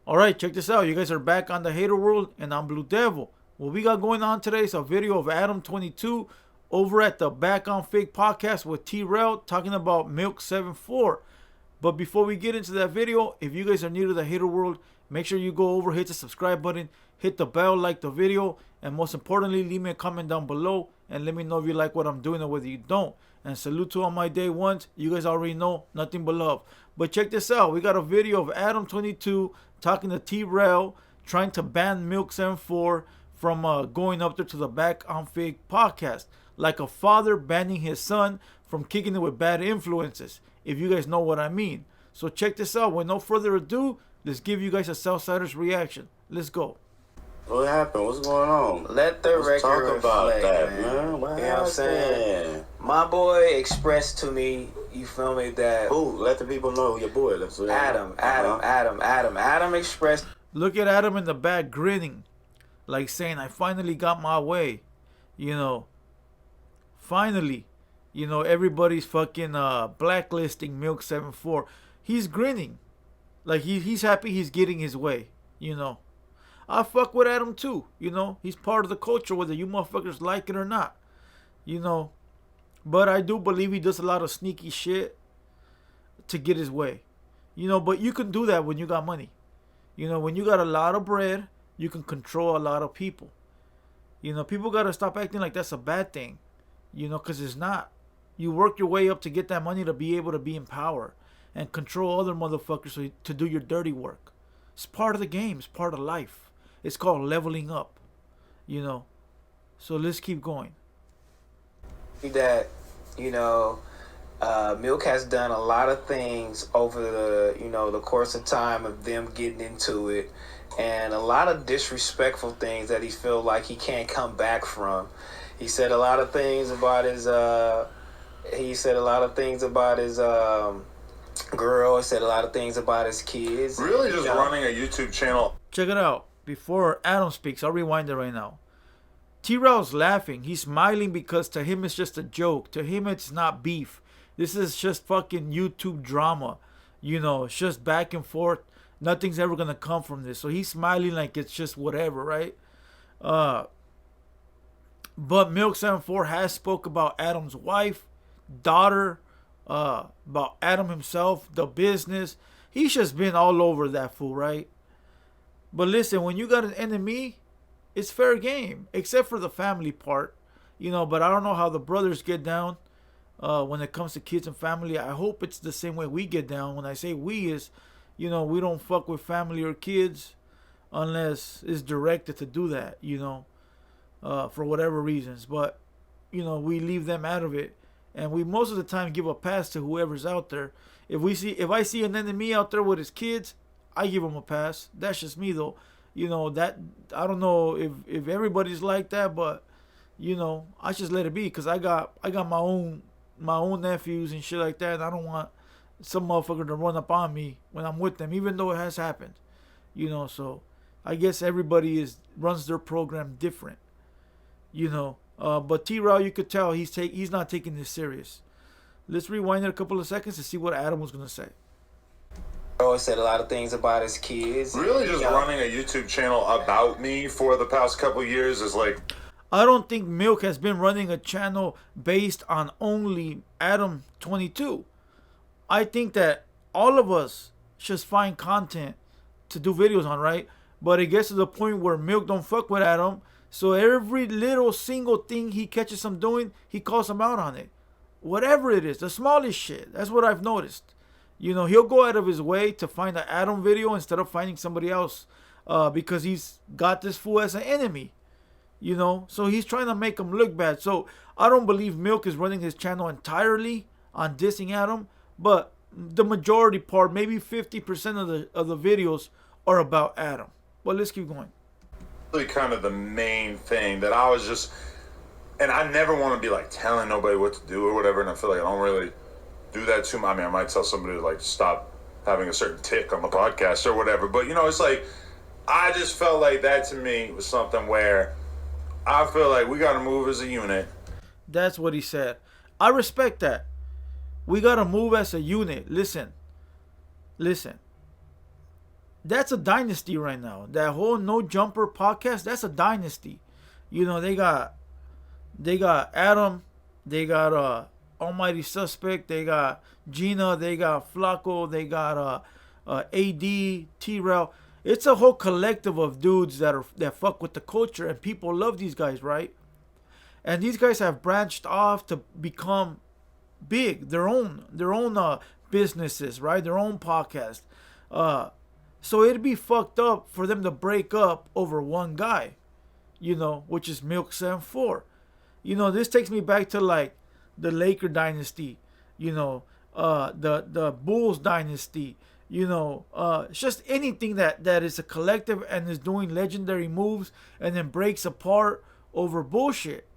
Alright, check this out. You guys are back on the Hater World, and I'm Blue Devil. What we got going on today is a video of Adam22 over at the Back on Fake podcast with T-Rail talking about Milk74. But before we get into that video, if you guys are new to the Hater World, make sure you go over, hit the subscribe button, hit the bell, like the video, and most importantly, leave me a comment down below and let me know if you like what I'm doing or whether you don't. And salute to all my day ones. You guys already know, nothing but love. But check this out. We got a video of Adam22 talking to T-Rail, trying to ban Milk74 from going up there to the Back on Fake podcast. Like a father banning his son from kicking it with bad influences, if you guys know what I mean. So check this out. With no further ado, let's give you guys a Southsider's reaction. Let's go. What happened? What's going on? Let the Let's record talk about reflect, that, man. What You know what I'm saying? My boy expressed to me, you feel me, that Who? Let the people know your boy. Adam expressed. Look at Adam in the back grinning, like saying, I finally got my way. You know, finally. You know, everybody's fucking blacklisting Milk74. He's grinning. Like he's happy he's getting his way, you know. I fuck with Adam too, you know. He's part of the culture whether you motherfuckers like it or not, you know. But I do believe he does a lot of sneaky shit to get his way, you know. But you can do that when you got money. You know, when you got a lot of bread, you can control a lot of people. You know, people got to stop acting like that's a bad thing, you know, because it's not. You work your way up to get that money to be able to be in power and control other motherfuckers to do your dirty work. It's part of the game. It's part of life. It's called leveling up, you know. So let's keep going. That, you know, Milk has done a lot of things over the, you know, the course of time of them getting into it, and a lot of disrespectful things that he feel like he can't come back from. He said a lot of things about his girl. He said a lot of things about his kids. Really just running a YouTube channel. Check it out. Before Adam speaks, I'll rewind it right now. T-Rail's laughing. He's smiling because to him it's just a joke. To him it's not beef. This is just fucking YouTube drama. You know, it's just back and forth. Nothing's ever going to come from this. So he's smiling like it's just whatever, right? But Milk74 has spoke about Adam's wife, daughter, about Adam himself, the business. He's just been all over that fool, right? But listen, when you got an enemy, it's fair game, except for the family part, you know. But I don't know how the brothers get down when it comes to kids and family. I hope it's the same way we get down. When I say we, is, you know, we don't fuck with family or kids unless it's directed to do that, you know, for whatever reasons. But, you know, we leave them out of it. And we most of the time give a pass to whoever's out there. If I see an enemy out there with his kids, I give him a pass. That's just me though. You know, that I don't know if everybody's like that, but you know, I just let it be because I got my own nephews and shit like that, and I don't want some motherfucker to run up on me when I'm with them, even though it has happened. You know, so I guess everybody runs their program different. You know. But T-Rail, you could tell he's not taking this serious. Let's rewind it a couple of seconds to see what Adam was going to say. He said a lot of things about his kids. Really just running a YouTube channel about me for the past couple years is like... I don't think Milk has been running a channel based on only Adam22. I think that all of us just find content to do videos on, right? But it gets to the point where Milk don't fuck with Adam. So every little single thing he catches him doing, he calls him out on it. Whatever it is, the smallest shit. That's what I've noticed. You know, he'll go out of his way to find an Adam video instead of finding somebody else because he's got this fool as an enemy. You know, so he's trying to make him look bad. So I don't believe Milk is running his channel entirely on dissing Adam, but the majority part, maybe 50% of the videos are about Adam. But let's keep going. Really kind of the main thing that I was just, and I never want to be like telling nobody what to do or whatever, and I feel like I don't really do that too much. I mean, I might tell somebody to like stop having a certain tick on the podcast or whatever, but you know, it's like I just felt like that to me was something where I feel like we got to move as a unit. That's what he said. I respect that. We got to move as a unit. Listen. that's a dynasty right now. That whole No Jumper podcast, that's a dynasty. You know, they got Adam, they got Almighty Suspect, they got Gina, they got Flacco, they got AD, T-Rail. It's a whole collective of dudes that fuck with the culture, and people love these guys, right? And these guys have branched off to become big, their own businesses, right? Their own podcast. So it'd be fucked up for them to break up over one guy, you know, which is Milk74. You know, this takes me back to like the Laker dynasty, you know, the Bulls dynasty, you know, it's just anything that is a collective and is doing legendary moves and then breaks apart over bullshit.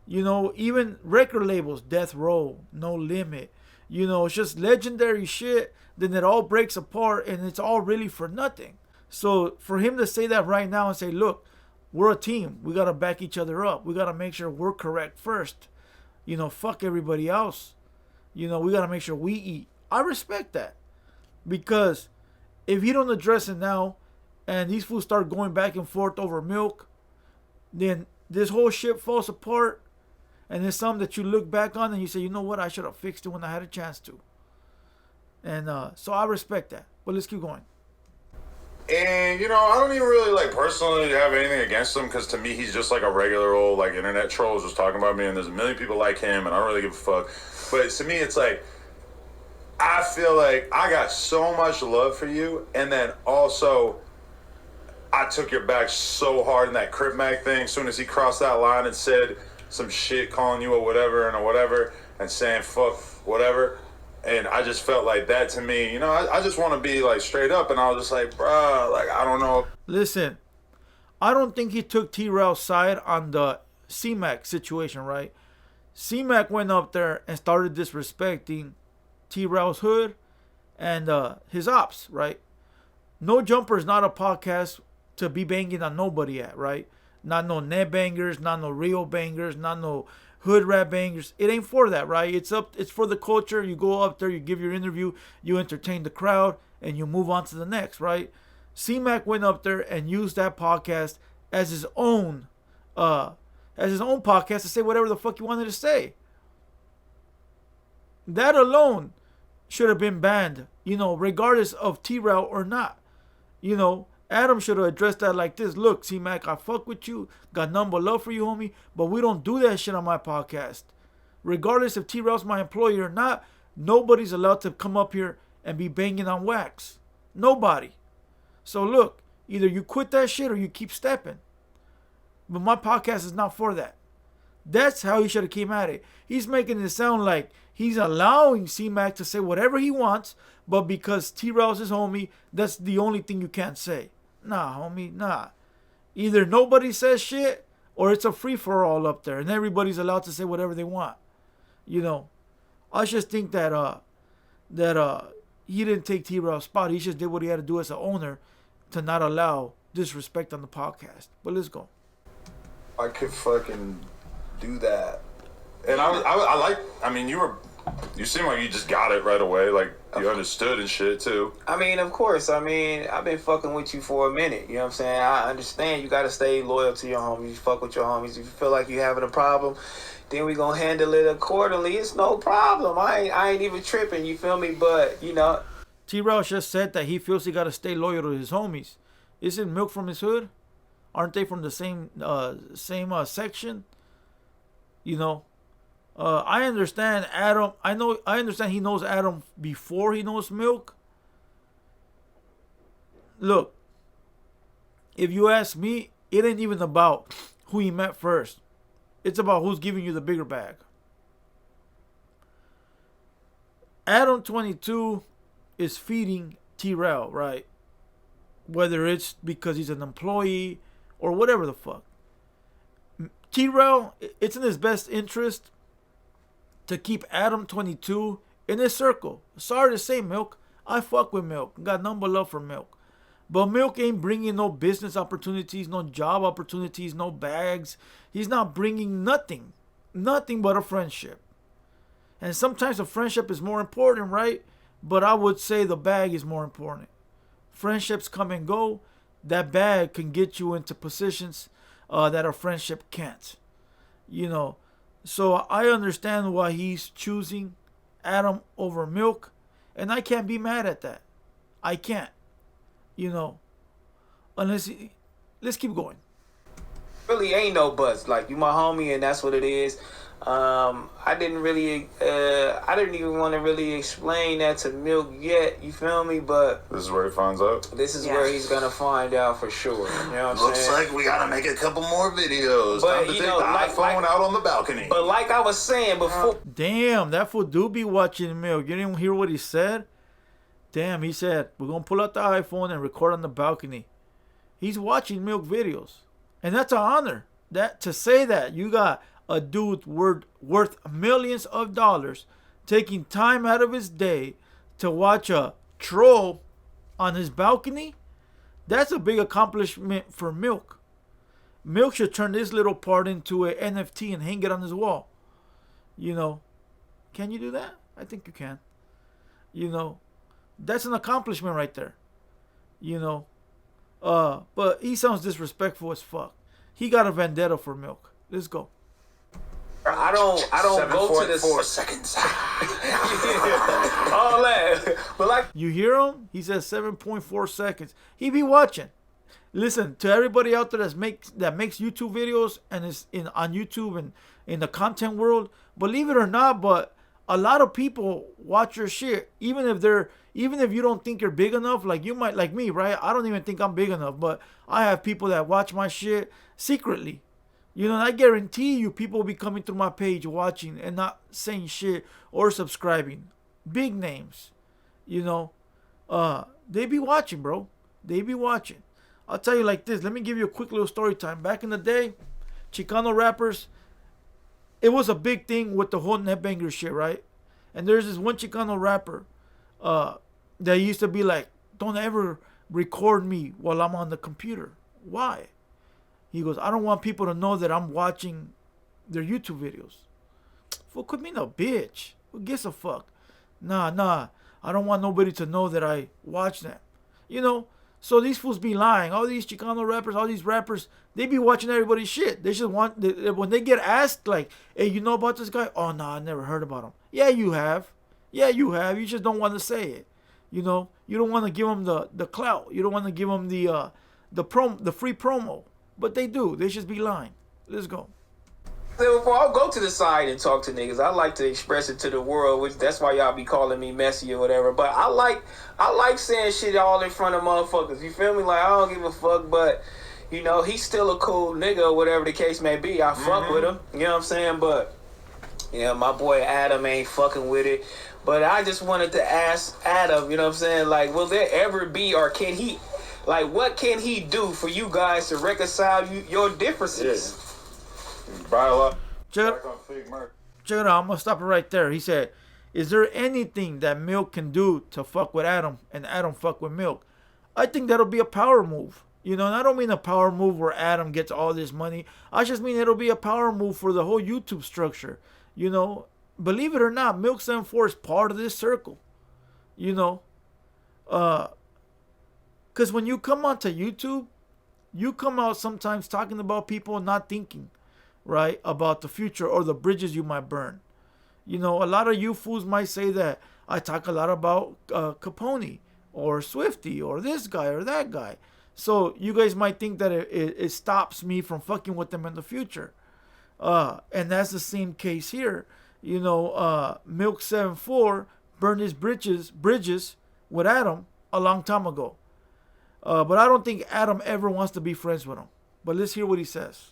You know, even record labels, Death Row, No Limit, you know, it's just legendary shit. Then it all breaks apart and it's all really for nothing. So for him to say that right now and say, look, we're a team. We got to back each other up. We got to make sure we're correct first. You know, fuck everybody else. You know, we got to make sure we eat. I respect that. Because if you don't address it now and these fools start going back and forth over milk, then this whole shit falls apart. And it's something that you look back on and you say, you know what, I should have fixed it when I had a chance to. And so I respect that. But let's keep going. And, you know, I don't even really, like, personally have anything against him because to me, he's just like a regular old, like, internet troll just talking about me. And there's a million people like him and I don't really give a fuck. But to me, it's like, I feel like I got so much love for you. And then also, I took your back so hard in that Crip Mac thing. As soon as he crossed that line and said some shit, calling you a whatever and a whatever and saying fuck whatever. And I just felt like that to me, you know, I just want to be like straight up. And I was just like, bruh, like, I don't know. Listen, I don't think he took T-Rail's side on the C-Mac situation, right? C-Mac went up there and started disrespecting T-Rail's hood and his ops, right? No Jumper is not a podcast to be banging on nobody at, right? Not no net bangers, not no real bangers, not no hood rap bangers. It ain't for that, right? It's for the culture. You go up there, you give your interview, you entertain the crowd, and you move on to the next, right? C-Mac went up there and used that podcast as his own podcast to say whatever the fuck he wanted to say. That alone should have been banned, you know, regardless of T-Rail or not. You know, Adam should have addressed that like this. Look, C-Mac, I fuck with you. Got none but love for you, homie. But we don't do that shit on my podcast. Regardless if T-Rail's my employee or not, nobody's allowed to come up here and be banging on wax. Nobody. So look, either you quit that shit or you keep stepping. But my podcast is not for that. That's how he should have came at it. He's making it sound like he's allowing C-Mac to say whatever he wants, but because T-Rail's his homie, that's the only thing you can't say. Nah, homie, nah. Either nobody says shit or it's a free-for-all up there and everybody's allowed to say whatever they want. You know, I just think that he didn't take T-Rail's spot. He just did what he had to do as an owner to not allow disrespect on the podcast. But let's go. I could fucking do that. And I like, I mean, you seem like you just got it right away. Like, you understood and shit, too. I mean, of course. I mean, I've been fucking with you for a minute. You know what I'm saying? I understand you got to stay loyal to your homies. You fuck with your homies. If you feel like you're having a problem, then we going to handle it accordingly. It's no problem. I ain't even tripping. You feel me? But, you know. T-Rail just said that he feels he got to stay loyal to his homies. Isn't Milk from his hood? Aren't they from the same section? You know? I understand Adam. I understand he knows Adam before he knows Milk. Look, if you ask me, it ain't even about who he met first. It's about who's giving you the bigger bag. Adam22 is feeding T-Rail, right? Whether it's because he's an employee or whatever the fuck. T-Rail, it's in his best interest to keep Adam22 in his circle. Sorry to say, Milk, I fuck with Milk. Got none but love for Milk. But Milk ain't bringing no business opportunities, no job opportunities, no bags. He's not bringing nothing. Nothing but a friendship. And sometimes a friendship is more important, right? But I would say the bag is more important. friendships come and go. That bag can get you into positions that a friendship can't. You know, so I understand why he's choosing Adam over Milk, and I can't be mad at that. I can't. You know, let's keep going. Really ain't no buts. Like, you my homie, and that's what it is. I didn't even want to really explain that to Milk yet, you feel me? But This is where he finds out. this is where he's gonna find out for sure. You know what I'm Looks saying? like we gotta make a couple more videos. But, Time to you take know, the like- iPhone out on the balcony. But like I was saying before, Damn, that fool do be watching Milk. You didn't hear what he said? Damn, he said, we're going to pull out the iPhone and record on the balcony. He's watching Milk videos. And that's an honor. That to say that you got a dude worth millions of dollars taking time out of his day to watch a troll on his balcony, that's a big accomplishment for Milk. Milk should turn this little part into an NFT and hang it on his wall. You know, can you do that? I think you can. You know, that's an accomplishment right there. You know, but he sounds disrespectful as fuck. He got a vendetta for Milk. Let's go. I don't go to this 7.4 seconds. all that. But like You hear him? He says 7.4 seconds. He be watching. Listen, to everybody out there that makes YouTube videos and is on YouTube and in the content world, believe it or not, but a lot of people watch your shit, even if you don't think you're big enough. Like you might, like me, right? I don't even think I'm big enough, but I have people that watch my shit secretly. You know, and I guarantee you, people will be coming through my page watching and not saying shit or subscribing. Big names, you know, they be watching, bro. They be watching. I'll tell you like this. Let me give you a quick little story time. Back in the day, Chicano rappers, it was a big thing with the whole netbanger shit, right? And there's this one Chicano rapper that used to be like, don't ever record me while I'm on the computer. Why? He goes, I don't want people to know that I'm watching their YouTube videos. Fool, quit being a bitch. Who gives a fuck? Nah. I don't want nobody to know that I watch them. You know? So these fools be lying. All these Chicano rappers, all these rappers, they be watching everybody's shit. They just want, when they get asked, like, hey, you know about this guy? Oh, no, I never heard about him. Yeah, you have. You just don't want to say it. You know? You don't want to give them the clout. You don't want to give them the free promo. But they do. They just be lying. Let's go. before I'll go to the side and talk to niggas, I like to express it to the world, which that's why y'all be calling me messy or whatever. But I like saying shit all in front of motherfuckers. You feel me? Like, I don't give a fuck, but you know, he's still a cool nigga or whatever the case may be. I fuck with him. You know what I'm saying? But yeah, my boy Adam ain't fucking with it. But I just wanted to ask Adam, you know what I'm saying? Like, will there ever be, or can he, like, what can he do for you guys to reconcile your differences? Buy a lot. Check it out. I'm going to stop it right there. He said, is there anything that Milk can do to fuck with Adam and Adam fuck with Milk? I think that'll be a power move. You know, and I don't mean a power move where Adam gets all this money. I just mean it'll be a power move for the whole YouTube structure. You know, believe it or not, Milk74 is part of this circle. You know, because when you come onto YouTube, you come out sometimes talking about people not thinking, right, about the future or the bridges you might burn. You know, a lot of you fools might say that I talk a lot about Capone or Swifty or this guy or that guy. So you guys might think that it stops me from fucking with them in the future. And that's the same case here. You know, Milk74 burned his bridges with Adam a long time ago. But I don't think Adam ever wants to be friends with him. But let's hear what he says.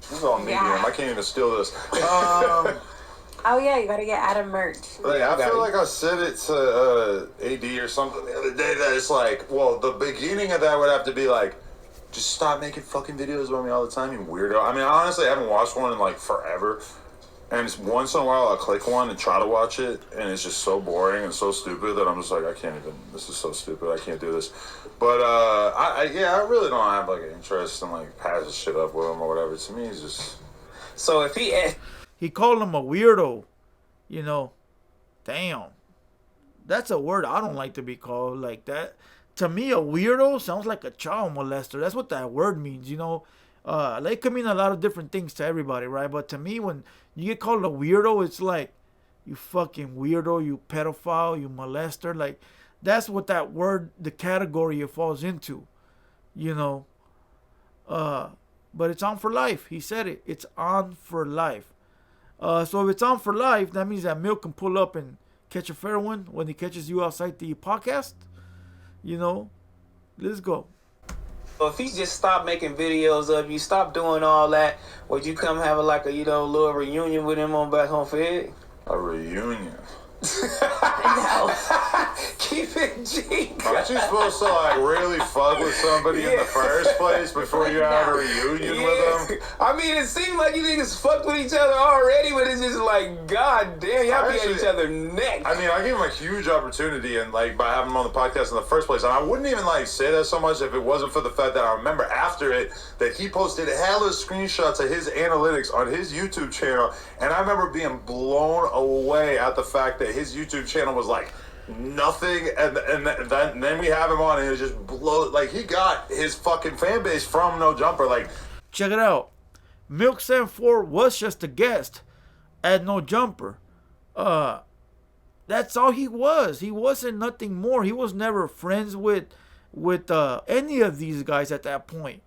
This is on medium. I can't even steal this. Oh yeah, you gotta get Adam merch. Like, I feel like I said it to AD or something the other day that it's like, well, the beginning of that would have to be like, just stop making fucking videos about me all the time, you weirdo. I mean, honestly, I haven't watched one in like forever. And it's once in a while I'll click one and try to watch it, and it's just so boring and so stupid that I'm just like, I can't even, this is so stupid, I can't do this. But, I really don't have like an interest in like passing shit up with him or whatever. To me, it's just... So if he called him a weirdo, you know. Damn. That's a word I don't like to be called like that. to me, a weirdo sounds like a child molester. That's what that word means, you know. Like, it could mean a lot of different things to everybody, right? But to me, when you get called a weirdo, it's like, you fucking weirdo, you pedophile, you molester. Like, that's what that word, the category it falls into, you know. But it's on for life. He said it. It's on for life. So if it's on for life, that means that Milk can pull up and catch a fair one when he catches you outside the podcast. You know, let's go. So if he just stopped making videos of you, stop doing all that, would you come have like a, you know, little reunion with him on Back Home for Ed? A reunion. No. Keep it G. Aren't you supposed to like really fuck with somebody in the first place before you have a reunion with them? I mean, it seemed like you niggas fucked with each other already, but it's just like, god damn, y'all be at each other neck. I mean, I gave him a huge opportunity, and like by having him on the podcast in the first place, and I wouldn't even like say that so much if it wasn't for the fact that I remember after it that he posted hella screenshots of his analytics on his YouTube channel, and I remember being blown away at the fact that his YouTube channel was like nothing, and then we have him on and it just blows. Like, he got his fucking fan base from No Jumper. Like, check it out. Milk74 was just a guest at No Jumper. That's all he was. He wasn't nothing more. He was never friends with any of these guys at that point.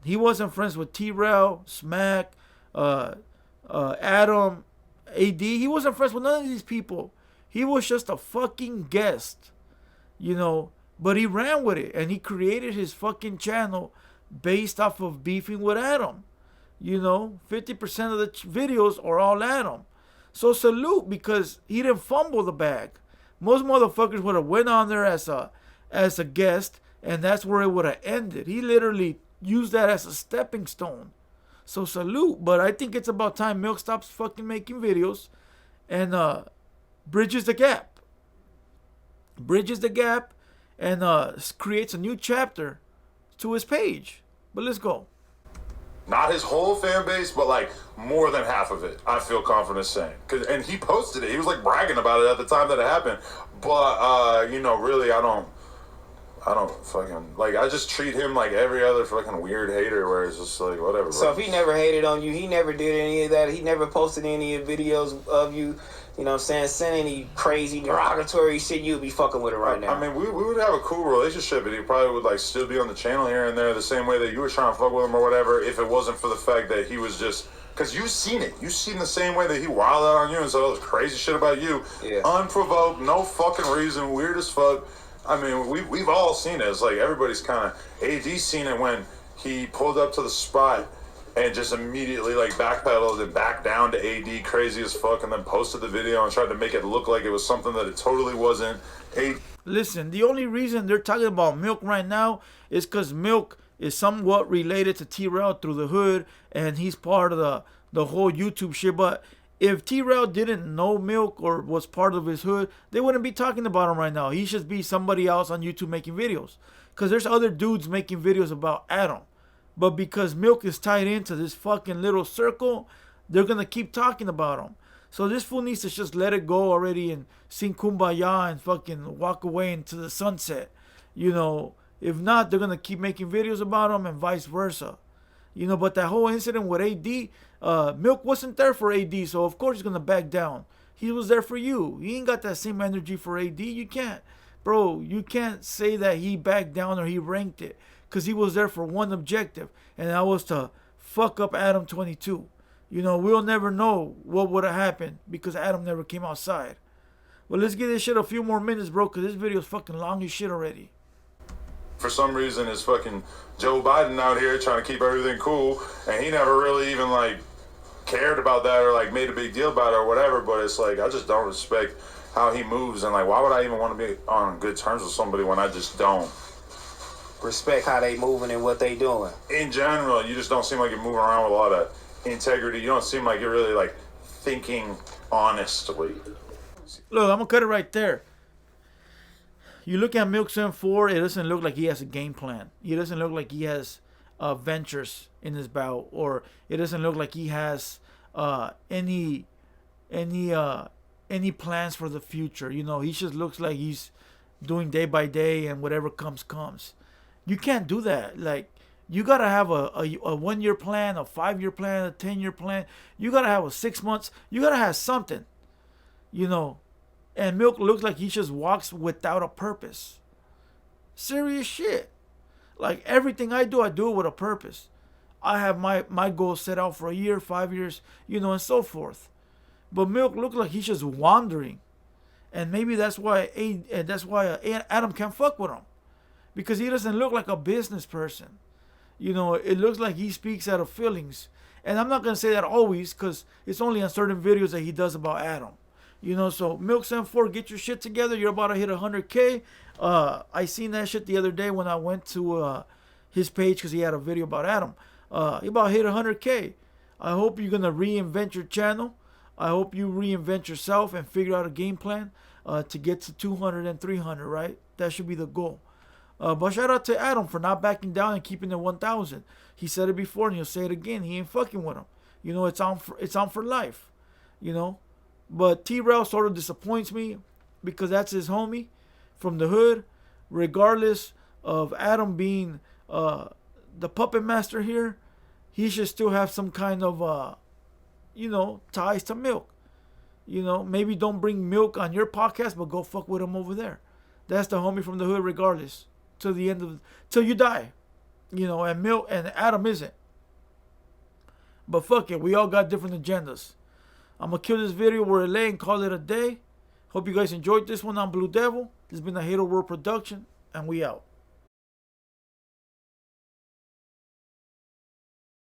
He wasn't friends with T-Rail, Smack, Adam, AD. He wasn't friends with none of these people. He was just a fucking guest, you know. But he ran with it, and he created his fucking channel based off of beefing with Adam. You know, 50% of the videos are all Adam. So salute, because he didn't fumble the bag. Most motherfuckers would have went on there as a guest, and that's where it would have ended. He literally used that as a stepping stone. So salute. But I think it's about time Milk stops fucking making videos and bridges the gap. Bridges the gap and creates a new chapter to his page. But let's go. not his whole fan base, but like more than half of it, I feel confident saying. And he posted it. He was like bragging about it at the time that it happened. But you know, really, I don't fucking, like, I just treat him like every other fucking weird hater where it's just like, whatever, bro. So if he never hated on you, he never did any of that, he never posted any of videos of you, you know what I'm saying, send any crazy derogatory shit, you'd be fucking with it right now. I mean, we would have a cool relationship, and he probably would like still be on the channel here and there the same way that you were trying to fuck with him or whatever, if it wasn't for the fact that he was just, because you've seen it. You've seen the same way that he wilded out on you and said all this crazy shit about you. Yeah. Unprovoked, no fucking reason, weird as fuck. I mean, we've all seen it. It's like everybody's kind of... AD's seen it when he pulled up to the spot and just immediately like backpedaled and backed down to AD crazy as fuck, and then posted the video and tried to make it look like it was something that it totally wasn't. Listen, the only reason they're talking about Milk right now is because Milk is somewhat related to T-Rail through the hood, and he's part of the whole YouTube shit. But if T-Rail didn't know Milk or was part of his hood, they wouldn't be talking about him right now. He should be somebody else on YouTube making videos, because there's other dudes making videos about Adam. But because Milk is tied into this fucking little circle, they're going to keep talking about him. So this fool needs to just let it go already and sing Kumbaya and fucking walk away into the sunset. You know, if not, they're going to keep making videos about him and vice versa. You know, but that whole incident with AD, Milk wasn't there for AD, so of course he's going to back down. He was there for you. He ain't got that same energy for AD. You can't. Bro, you can't say that he backed down or he ranked it, because he was there for one objective, and that was to fuck up Adam22. You know, we'll never know what would have happened because Adam never came outside. But let's give this shit a few more minutes, bro, because this video is fucking long as shit already. For some reason, it's fucking Joe Biden out here trying to keep everything cool, and he never really even like cared about that or like made a big deal about it or whatever. But it's like, I just don't respect how he moves, and like, why would I even want to be on good terms with somebody when I just don't respect how they moving and what they doing? In general, you just don't seem like you're moving around with a lot of integrity. You don't seem like you're really like thinking honestly. Look, I'm gonna cut it right there. You look at Milk74, it doesn't look like he has a game plan. It doesn't look like he has ventures in his bout, or it doesn't look like he has any plans for the future. You know, he just looks like he's doing day by day and whatever comes. You can't do that. Like, you gotta have a 1 year plan, a 5 year plan, a 10 year plan. You gotta have a 6 months. You gotta have something, you know. And Milk looks like he just walks without a purpose. Serious shit. Like, everything I do it with a purpose. I have my goals set out for a year, 5 years, you know, and so forth. But Milk looks like he's just wandering, and maybe that's why Adam can't fuck with him, because he doesn't look like a business person. You know, it looks like he speaks out of feelings. And I'm not going to say that always, because it's only on certain videos that he does about Adam. You know, so Milk74, get your shit together. You're about to hit 100K. I seen that shit the other day when I went to his page, because he had a video about Adam. He about hit 100K. I hope you're going to reinvent your channel. I hope you reinvent yourself and figure out a game plan to get to 200 and 300, right? That should be the goal. But shout out to Adam for not backing down and keeping it 1,000. He said it before and he'll say it again. He ain't fucking with him. You know, it's on for life. You know. But T-Rail sort of disappoints me, because that's his homie from the hood. Regardless of Adam being the puppet master here, he should still have some kind of you know, ties to Milk. You know, maybe don't bring Milk on your podcast, but go fuck with him over there. That's the homie from the hood regardless. Till you die. You know, and Milk and Adam isn't. But fuck it, we all got different agendas. I'm gonna kill this video where it lay and call it a day. Hope you guys enjoyed this one on Blue Devil. This has been a TheHaterWorld production, and we out.